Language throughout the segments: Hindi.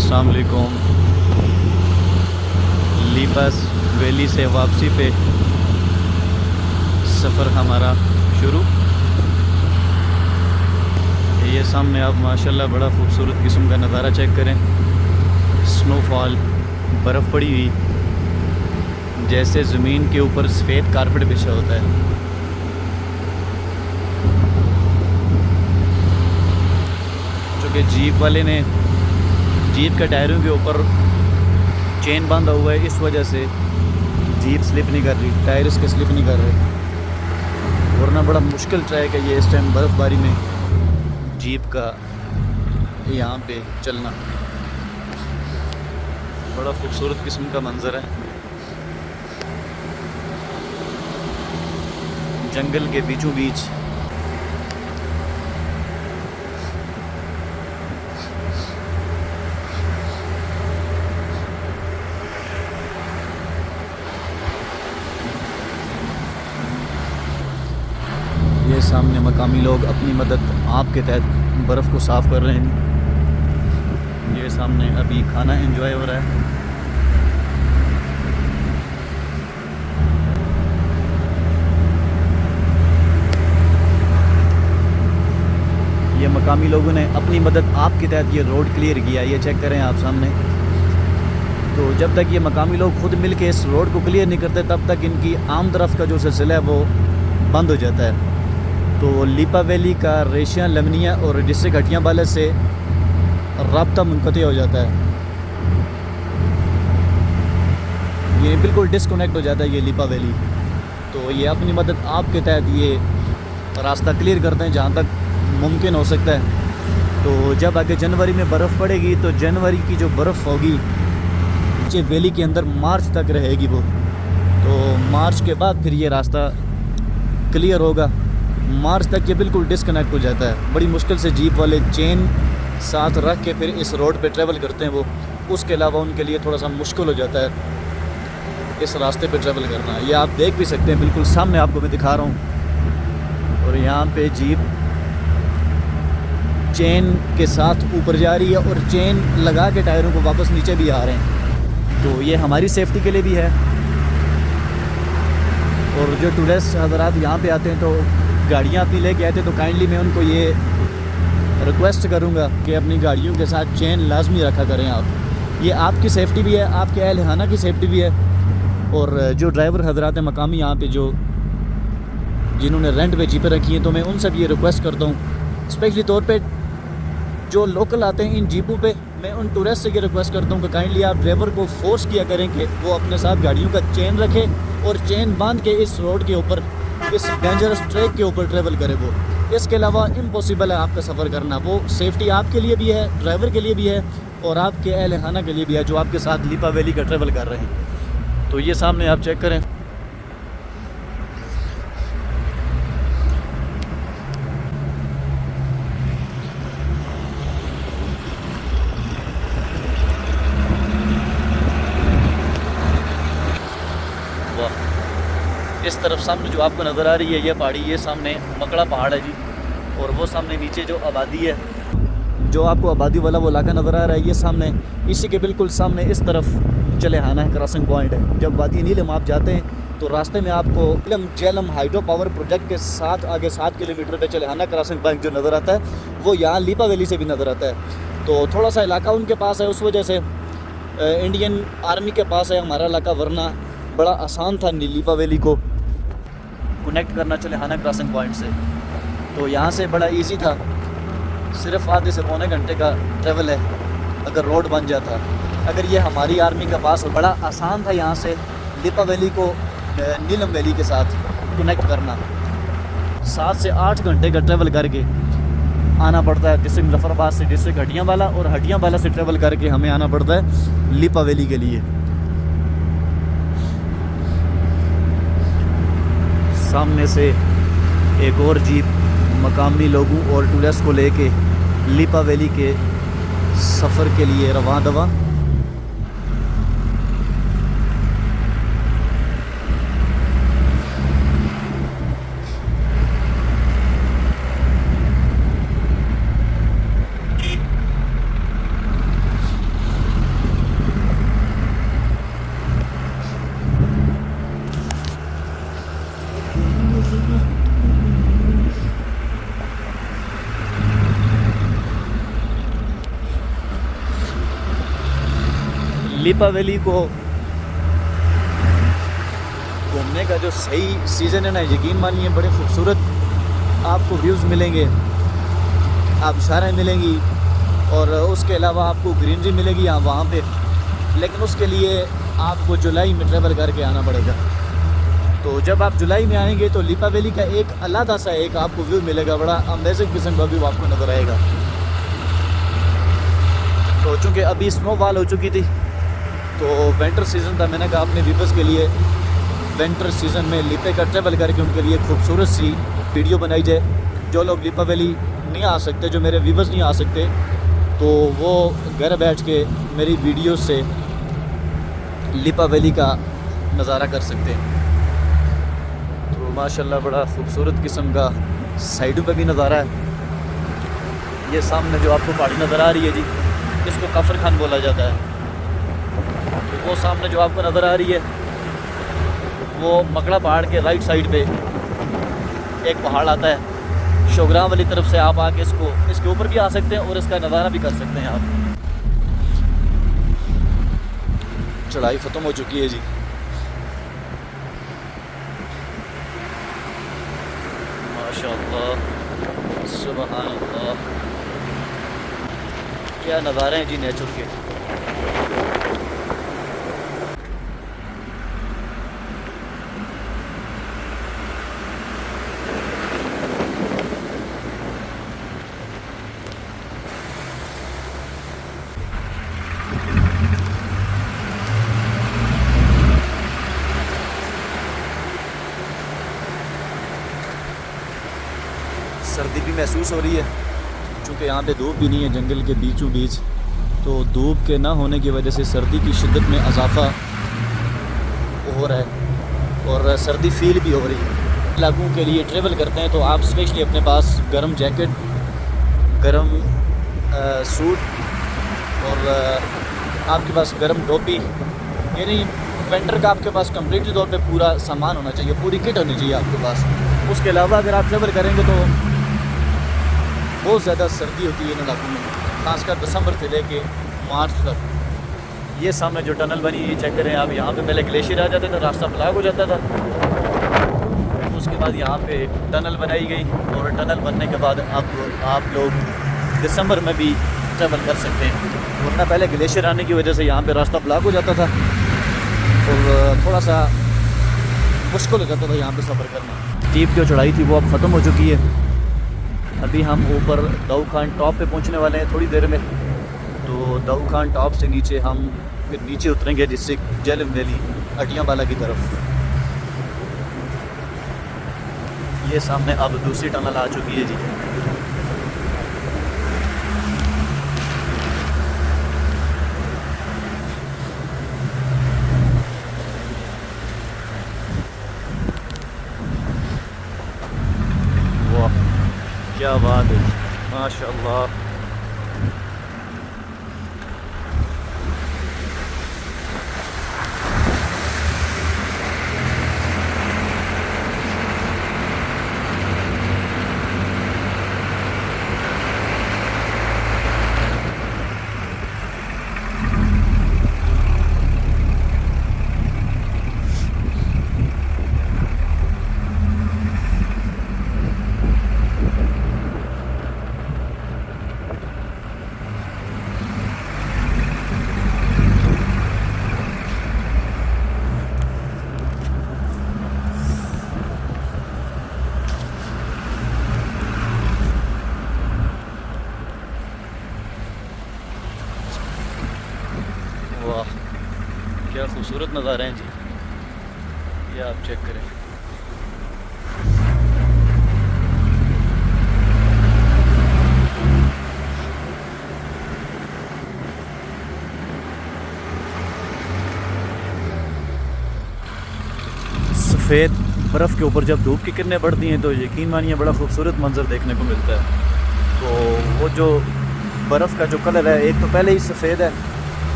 अस्सलाम वालेकुम। लिपस वैली से वापसी पे सफ़र हमारा शुरू। ये सामने आप माशाल्लाह बड़ा ख़ूबसूरत किस्म का नज़ारा चेक करें। स्नोफॉल, बर्फ़ पड़ी हुई, जैसे ज़मीन के ऊपर सफ़ेद कारपेट बिछा होता है। चूँकि जीप वाले ने जीप के टायरों के ऊपर चेन बांधा हुआ है, इस वजह से जीप स्लिप नहीं कर रही, टायर इसके स्लिप नहीं कर रहे। वरना बड़ा मुश्किल ट्रैक है ये इस टाइम बर्फ़बारी में जीप का यहाँ पे चलना। बड़ा खूबसूरत किस्म का मंज़र है, जंगल के बीचों बीच। ये सामने मकामी लोग अपनी मदद आप के तहत बर्फ़ को साफ़ कर रहे हैं। ये सामने अभी खाना एंजॉय हो रहा है। ये मकामी लोगों ने अपनी मदद आप के तहत ये रोड क्लियर किया। ये चेक करें आप सामने। तो जब तक ये मकामी लोग खुद मिल के इस रोड को क्लियर नहीं करते, तब तक इनकी आम तरफ का जो सिलसिला है वो बंद हो जाता है। तो लिपा वैली का रेशिया, लमनिया और डिस्ट्रिक्ट हटियाबाला से राब्ता मुनक़ती हो जाता है। ये बिल्कुल डिस्कनेक्ट हो जाता है ये लिपा वैली। तो ये अपनी मदद आपके तहत ये रास्ता क्लियर करते हैं जहाँ तक मुमकिन हो सकता है। तो जब आगे जनवरी में बर्फ़ पड़ेगी, तो जनवरी की जो बर्फ़ होगी नीचे वैली के अंदर मार्च तक रहेगी वो। तो मार्च के बाद फिर ये रास्ता क्लियर होगा। मार्च तक ये बिल्कुल डिस्कनेक्ट हो जाता है। बड़ी मुश्किल से जीप वाले चेन साथ रख के फिर इस रोड पे ट्रैवल करते हैं वो। उसके अलावा उनके लिए थोड़ा सा मुश्किल हो जाता है इस रास्ते पे ट्रैवल करना। ये आप देख भी सकते हैं, बिल्कुल सामने आपको मैं दिखा रहा हूँ। और यहाँ पे जीप चेन के साथ ऊपर जा रही है और चेन लगा के टायरों को वापस नीचे भी आ रहे हैं। तो ये हमारी सेफ्टी के लिए भी है। और जो टूरिस्ट हज़रात यहाँ पे आते हैं तो गाड़ियाँ अपनी लेके आते हैं, तो काइंडली मैं उनको ये रिक्वेस्ट करूँगा कि अपनी गाड़ियों के साथ चेन लाजमी रखा करें आप। ये आपकी सेफ्टी भी है, आपके अहल खाना की सेफ्टी भी है। और जो ड्राइवर हज़रात हैं मकामी यहाँ पे जो जिन्होंने रेंट पे जीपें रखी हैं, तो मैं उनसे भी ये रिक्वेस्ट करता हूँ, स्पेशली तौर पे जो लोकल आते हैं इन जीपों पे, मैं उन टूरिस्ट से ये रिक्वेस्ट करता हूँ कि काइंडली आप ड्राइवर को फोर्स किया करें कि वो अपने साथ गाड़ियों का चेन रखे और चेन बांध के इस रोड के ऊपर, इस डेंजरस ट्रैक के ऊपर ट्रैवल करे वो। इसके अलावा इम्पॉसिबल है आपका सफ़र करना। वो सेफ्टी आपके लिए भी है, ड्राइवर के लिए भी है और आपके अहल खाना के लिए भी है जो आपके साथ लिपा वैली का ट्रैवल कर रहे हैं। तो ये सामने आप चेक करें। इस तरफ सामने जो आपको नज़र आ रही है ये पहाड़ी, ये सामने मकड़ा पहाड़ है जी। और वो सामने नीचे जो आबादी है, जो आपको आबादी वाला वो इलाका नज़र आ रहा है, ये सामने इसी के बिल्कुल सामने इस तरफ चलेहाना है, क्रॉसिंग पॉइंट है। जब वादी नीलम आप जाते हैं तो रास्ते में आपको जेलम हाइड्रो पावर प्रोजेक्ट के साथ आगे 7 किलोमीटर पे चलेहाना क्रॉसिंग पॉइंट जो नज़र आता है, वो यहाँ लिपा वैली से भी नज़र आता है। तो थोड़ा सा इलाका उनके पास है, उस वजह से इंडियन आर्मी के पास है हमारा इलाका, वरना बड़ा आसान था लिपा वैली को कनेक्ट करना चलेहाना क्रॉसिंग पॉइंट से। तो यहाँ से बड़ा इजी था, सिर्फ आधे से पौने घंटे का ट्रैवल है अगर रोड बन जाता। अगर ये हमारी आर्मी का पास बड़ा आसान था यहाँ से लिपा वैली को नीलम वैली के साथ कनेक्ट करना। 7 से 8 घंटे का ट्रैवल करके आना पड़ता है डिस्ट्रिक्ट मुजफ्फराबाद से डिस्ट्रिक्ट हटियाबाला, और हटियाबाला से ट्रैवल करके हमें आना पड़ता है लिपा वैली के लिए। सामने से एक और जीप मकामी लोगों और टूरिस्ट को लेके लिपा वैली के सफ़र के लिए रवां दवा। लिपा वैली को घूमने का जो सही सीज़न है ना, यकीन मानिए बड़े खूबसूरत आपको व्यूज़ मिलेंगे, आबशारें मिलेंगी और उसके अलावा आपको ग्रीनरी मिलेगी यहाँ वहाँ पे। लेकिन उसके लिए आपको जुलाई में ट्रैवल करके आना पड़ेगा। तो जब आप जुलाई में आएंगे तो लिपा वैली का एक अलग सा एक आपको व्यू मिलेगा, बड़ा अमेजिंग किस्म का व्यू आपको नज़र आएगा। तो चूँकि अभी स्नोफॉल हो चुकी थी तो विंटर सीज़न था, मैंने कहा अपने व्यूअर्स के लिए विंटर सीज़न में लिपे का ट्रैवल करके उनके लिए खूबसूरत सी वीडियो बनाई जाए। जो लोग लिपा वैली नहीं आ सकते, जो मेरे व्यूअर्स नहीं आ सकते, तो वो घर बैठ के मेरी वीडियो से लिपा वैली का नज़ारा कर सकते हैं। तो माशाल्लाह बड़ा खूबसूरत किस्म का साइडों पे भी नज़ारा है। ये सामने जो आपको पहाड़ी नज़र आ रही है जी, इसको काफर खान बोला जाता है। तो वो सामने जो आपको नज़र आ रही है वो मकड़ा पहाड़ के राइट साइड पे एक पहाड़ आता है। शोग्राम वाली तरफ से आप आके इसके ऊपर भी आ सकते हैं और इसका नज़ारा भी कर सकते हैं आप। चढ़ाई ख़त्म हो चुकी है जी। माशाअल्लाह, सुभान अल्लाह, क्या नज़ारे हैं जी नेचर के। सर्दी भी महसूस हो रही है क्योंकि यहाँ पे धूप भी नहीं है, जंगल के बीचों बीच। तो धूप के ना होने की वजह से सर्दी की शिद्दत में इजाफ़ा हो रहा है और सर्दी फील भी हो रही है। इलाकों के लिए ट्रेवल करते हैं तो आप स्पेशली अपने पास गर्म जैकेट, गर्म सूट और आपके पास गर्म टोपी, यानी विंटर का आपके पास कम्प्लीटली तौर पे पूरा सामान होना चाहिए, पूरी किट होनी चाहिए आपके पास। उसके अलावा अगर आप ट्रेवल करेंगे तो बहुत ज़्यादा सर्दी होती है इन इलाकों में, खासकर दिसंबर से लेके मार्च तक। ये सामने जो टनल बनी है चेक करें आप, यहाँ पे पहले ग्लेशियर आ जाते थे, रास्ता ब्लॉक हो जाता था। उसके बाद यहाँ पे टनल बनाई गई और टनल बनने के बाद अब आप लोग दिसंबर में भी ट्रैवल कर सकते हैं, वरना पहले ग्लेशियर आने की वजह से यहाँ पे रास्ता ब्लॉक हो जाता था और थोड़ा सा मुश्किल हो जाता था यहाँ पे सफ़र करना। टीप जो चढ़ाई थी वो अब ख़त्म हो चुकी है। अभी हम ऊपर दाऊ खान टॉप पे पहुँचने वाले हैं थोड़ी देर में। तो दाऊ खान टॉप से नीचे हम फिर नीचे उतरेंगे डिस्ट्रिक्ट झेलम वैली अटियाबाला की तरफ। ये सामने अब दूसरी टनल आ चुकी है जी। वाह क्या बात है, माशाअल्लाह। वाह क्या खूबसूरत नज़ारे हैं जी, ये आप चेक करें। सफ़ेद बर्फ़ के ऊपर जब धूप की किरणें पड़ती हैं तो यकीन मानिए बड़ा खूबसूरत मंजर देखने को मिलता है। तो वो जो बर्फ़ का जो कलर है एक तो पहले ही सफ़ेद है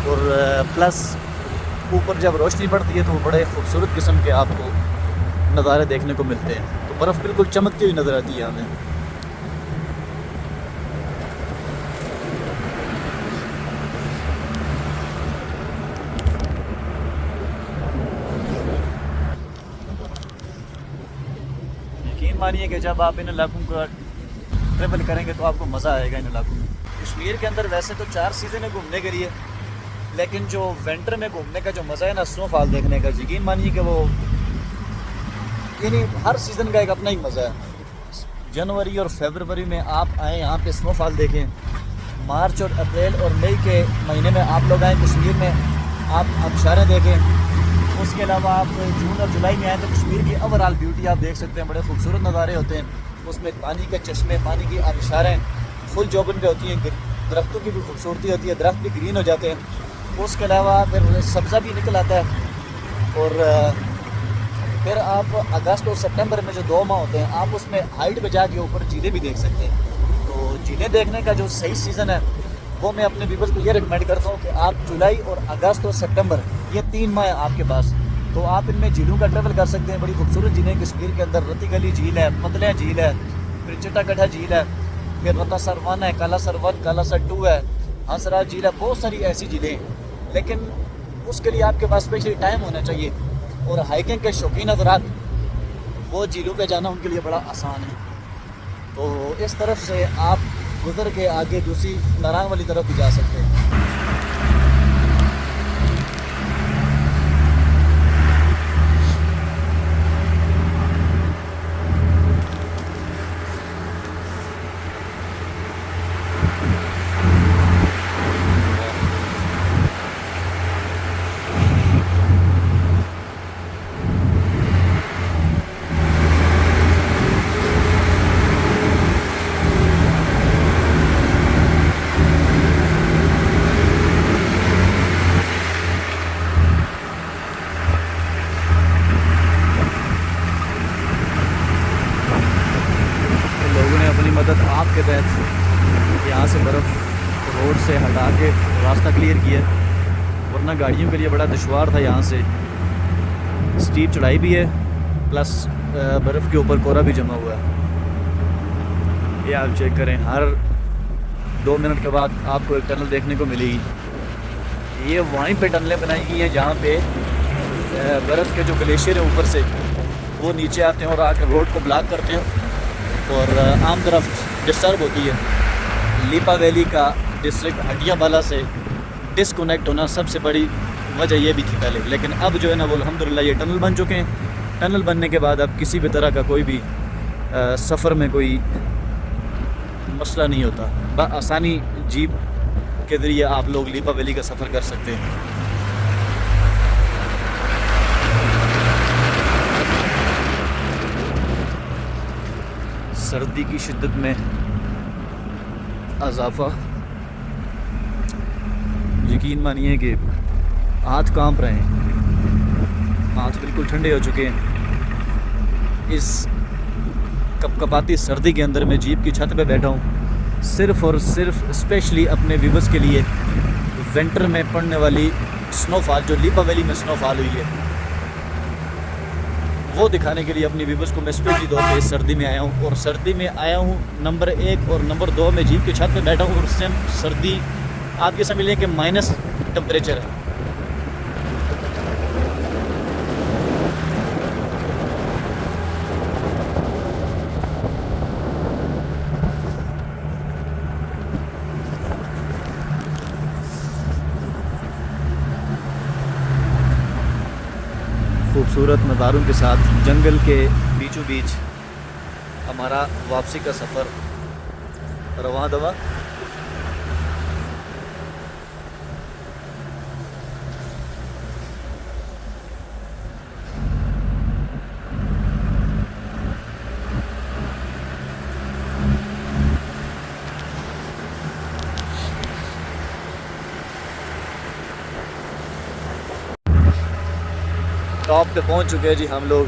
और प्लस ऊपर जब रोशनी पड़ती है तो बड़े खूबसूरत किस्म के आपको नज़ारे देखने को मिलते हैं। तो बर्फ़ बिल्कुल चमकती हुई नज़र आती है हमें। मानिए कि जब आप इन इलाकों का ट्रेवल करेंगे तो आपको मज़ा आएगा इन इलाकों में। कश्मीर के अंदर वैसे तो 4 सीज़न है घूमने के लिए, लेकिन जो विंटर में घूमने का जो मज़ा है ना स्नोफॉल देखने का, यकीन मानिए कि वो यानी हर सीज़न का एक अपना ही मज़ा है। जनवरी और फरवरी में आप आएँ यहाँ पे स्नोफॉल देखें, मार्च और अप्रैल और मई के महीने में आप लोग आएँ कश्मीर में, आप आबशारें देखें। उसके अलावा आप जून और जुलाई में आएँ तो कश्मीर की ओवरऑल ब्यूटी आप देख सकते हैं, बड़े खूबसूरत नज़ारे होते हैं। उसमें पानी के चश्मे, पानी की आबशारें फुल जोबन पे होती हैं, दरख्तों की भी खूबसूरती होती है, दरख्त भी ग्रीन हो जाते हैं। उसके अलावा फिर सब्ज़ा भी निकल आता है। और फिर आप अगस्त और सितंबर में जो 2 माह होते हैं, आप उसमें हाइट पे जाके ऊपर झीलें भी देख सकते हैं। तो झीलें देखने का जो सही सीज़न है वो मैं अपने व्यूअर्स को ये रिकमेंड करता हूँ कि आप जुलाई और अगस्त और सितंबर, ये 3 माह है आपके पास, तो आप इनमें झीलों का ट्रेवल कर सकते हैं। बड़ी खूबसूरत झीलें कश्मीर के अंदर, रती गली झील है, पतलिया झील है, फिर चिट्टागढ़ा झील है, फिर रतासर 1 है, कालासर 1, कालासर 2 है, हंसराज झील है, बहुत सारी ऐसी झीलें हैं। लेकिन उसके लिए आपके पास स्पेशली टाइम होना चाहिए, और हाइकिंग के शौकीन हज़रात वो झीलों पे जाना उनके लिए बड़ा आसान है। तो इस तरफ से आप गुजर के आगे दूसरी नारायण वाली तरफ भी जा सकते हैं। मदद आपके तहत यहाँ से बर्फ़ रोड से हटा के रास्ता क्लियर किया, वरना गाड़ियों के लिए बड़ा दुश्वार था। यहाँ से स्टीप चढ़ाई भी है, प्लस बर्फ़ के ऊपर कोहरा भी जमा हुआ है। ये आप चेक करें, हर 2 मिनट के बाद आपको एक टनल देखने को मिलेगी। ये वहीं पे टनलें बनाई गई हैं जहाँ पे बर्फ़ के जो ग्लेशियर हैं ऊपर से वो नीचे आते हैं और आकर रोड को ब्लॉक करते हैं और आम तरफ डिस्टर्ब होती है। लिपा वैली का डिस्ट्रिक्ट हटियावाला से डिसकनेक्ट होना सबसे बड़ी वजह ये भी थी पहले, लेकिन अब जो है ना वो अल्हम्दुलिल्लाह ये टनल बन चुके हैं। टनल बनने के बाद अब किसी भी तरह का कोई भी सफ़र में कोई मसला नहीं होता, आसानी जीप के ज़रिए आप लोग लिपा वैली का सफ़र कर सकते हैं। सर्दी की शिद्दत में इजाफा, यकीन मानिए कि हाथ कांप रहे हैं, हाथ बिल्कुल ठंडे हो चुके हैं। इस कपकपाती सर्दी के अंदर मैं जीप की छत पे बैठा हूँ, सिर्फ़ और सिर्फ स्पेशली अपने व्यूअर्स के लिए विंटर में पड़ने वाली स्नोफॉल, जो लिपा वैली में स्नोफॉल हुई है, वो दिखाने के लिए अपनी व्यूअर्स को मैं स्पेशली तौर पे सर्दी में आया हूँ। और सर्दी में आया हूँ नंबर 1 और नंबर 2 में जीप की छत पे बैठा हूँ, और उस टाइम सर्दी आप ये समझ लें कि माइनस टेम्परेचर है। खूबसूरत नज़ारों के साथ जंगल के बीचों बीच हमारा वापसी का सफ़र रवां दवा। टॉप पे पहुंच चुके हैं जी हम लोग।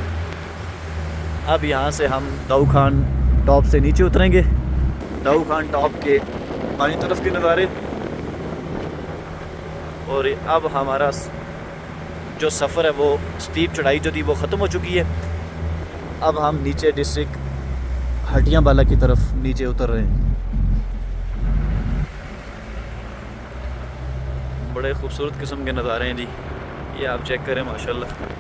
अब यहाँ से हम दाऊ खान टॉप से नीचे उतरेंगे। दाऊ खान टॉप के बाईं तरफ के नज़ारे। और अब हमारा जो सफ़र है वो स्टीप चढ़ाई जो थी वो ख़त्म हो चुकी है। अब हम नीचे डिस्ट्रिक्ट हटियावाला की तरफ नीचे उतर रहे हैं। बड़े खूबसूरत किस्म के नज़ारे हैं जी, ये आप चेक करें माशाल्लाह।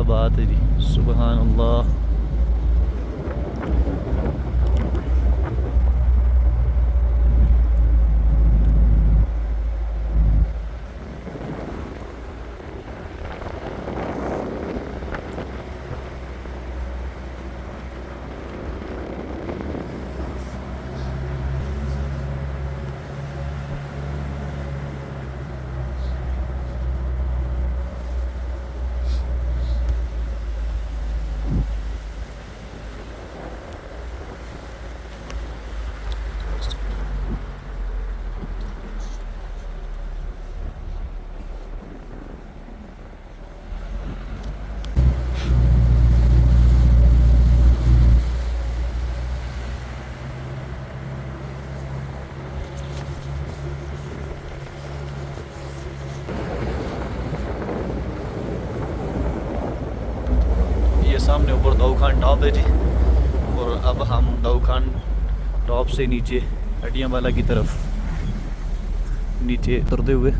बात है जी, सुबहान अल्लाह। ये सामने ऊपर दाऊद खान टॉप है जी, और अब हम दाऊद खान टॉप से नीचे हटियां वाला की तरफ नीचे उतरते हुए